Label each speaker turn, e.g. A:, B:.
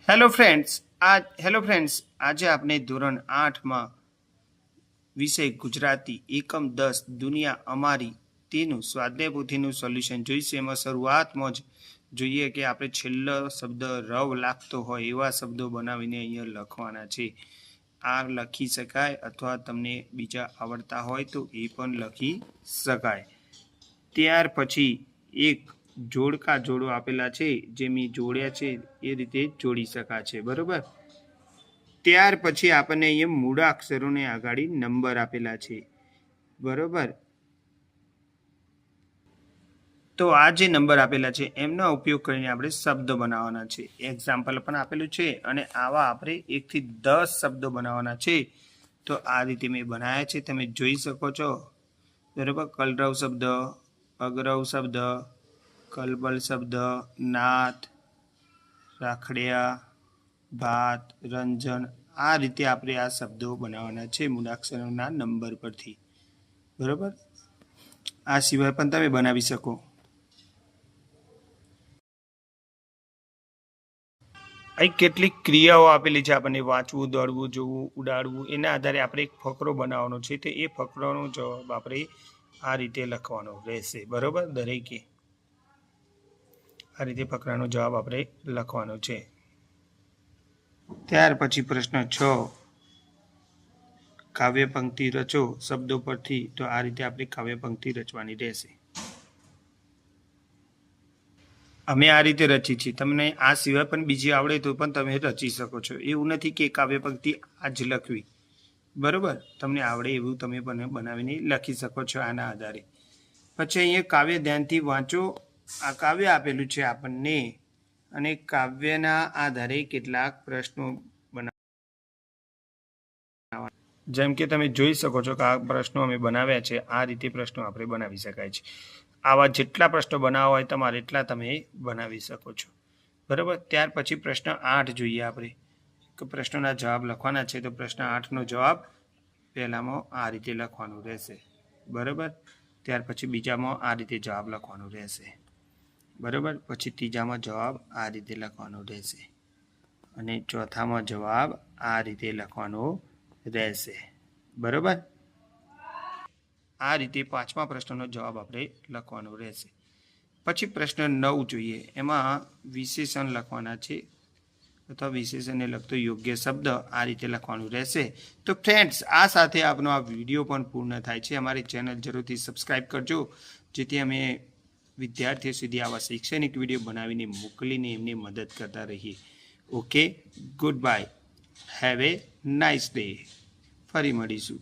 A: Hello friends આજે આપણે ધોરણ 8માં વિષય ગુજરાતી એકમ 10 દુનિયા અમારી તેનું સ્વાધ્યાય પોથીનું સોલ્યુશન જોઈશું। એમાં શરૂઆતમાં જ જોઈએ કે આપણે છેલ્લો શબ્દ રવ લાગતો હોય એવા શબ્દો બનાવીને અહીંયા લખવાના છે। આ લખી શકાય અથવા તમને બીજા આવડતા હોય તો એ પણ લખી શકાય। ત્યાર પછી એક જોડકા જોડો આપેલા છે જે મેં જોડ્યા છે એ રીતે જોડી શકાશે બરોબર। ત્યાર પછી આપણને અહીંયા મૂળાક્ષરોને આગાડી નંબર આપેલા છે બરોબર। તો આ જે નંબર આપેલા છે એમનો ઉપયોગ કરીને આપણે શબ્દો બનાવવાના છે। એક્ઝામ્પલ પણ આપેલું છે અને આવા આપણે 1 થી 10 શબ્દો બનાવવાના છે। તો આ રીતે મેં બનાવ્યા છે, તમે જોઈ શકો છો બરોબર। કલરવ શબ્દ, અગરવ શબ્દ, કલબલ શબ્દ, નાથ, રાખડિયા, ભાત, રંજન, આ રીતે આપણે આ શબ્દો બનાવવાના છે મૂળાક્ષરોના નંબર પરથી બરોબર। આ સિવાય પણ તમે બનાવી શકો। અહીં કેટલીક ક્રિયાઓ આપેલી છે આપણને વાંચવું, દોડવું, જોવું, ઉડાડવું, એના આધારે આપણે એક ફકરો બનાવવાનો છે। તો એ ફકરાનો જવાબ આપણે આ રીતે લખવાનો રહેશે બરોબર। દરેકે આ રીતે ફકરાનો જવાબ આપણે લખવાનો છે। ત્યાર પછી પ્રશ્ન 6 કાવ્ય પંક્તિ રચો શબ્દો પરથી। તો આ રીતે આપણે કાવ્ય પંક્તિ રચવાની રહેશે। અમે આ રીતે રચી છે, તમને આ સિવાય પણ બીજી આવડે તો પણ તમે રચી શકો છો। એવું નથી કે કાવ્ય પંક્તિ આ જ લખવી બરોબર, તમને આવડે એવું તમે પણ બનાવીને લખી શકો છો આના આધારે। પછી અહીંયા કાવ્ય ધ્યાનથી વાંચો। આ કાવ્ય આપેલું છે આપણને અને કાવ્યના આધારે કેટલાક પ્રશ્નો બનાવવા, જેમ કે તમે જોઈ શકો છો કે આ પ્રશ્નો અમે બનાવ્યા છે। આ રીતે પ્રશ્નો આપણે બનાવી શકાય છે। આવા જેટલા પ્રશ્નો બનાવવા હોય તમારે એટલા તમે બનાવી શકો છો બરાબર। ત્યાર પછી પ્રશ્ન 8 જોઈએ આપણે કે પ્રશ્નોના જવાબ લખવાના છે। તો પ્રશ્ન 8નો જવાબ પહેલામાં આ રીતે લખવાનું રહેશે બરાબર। ત્યાર પછી બીજામાં આ રીતે જવાબ લખવાનો રહેશે બરાબર। પછી ત્રીજામાં જવાબ આ રીતે લખવાનો રહેશે અને ચોથામાં જવાબ આ રીતે લખવાનો રહેશે બરાબર। આ રીતે પાંચમા પ્રશ્નનો જવાબ આપણે લખવાનો રહેશે। પછી પ્રશ્ન 9 જોઈએ, એમાં વિશેષણ લખવાના છે અથવા વિશેષણને લગતો યોગ્ય શબ્દ આ રીતે લખવાનું રહેશે। તો ફ્રેન્ડ્સ આ સાથે આપનો આ વિડીયો પણ પૂર્ણ થાય છે। અમારી ચેનલ જરૂરથી સબસ્ક્રાઈબ કરજો જેથી અમે વિદ્યાર્થીઓ સુધી આવા શૈક્ષણિક વિડીયો બનાવીને મોકલીને એમને મદદ કરતા રહીએ। Okay, good bye, have a nice day. ફરી મળીશું।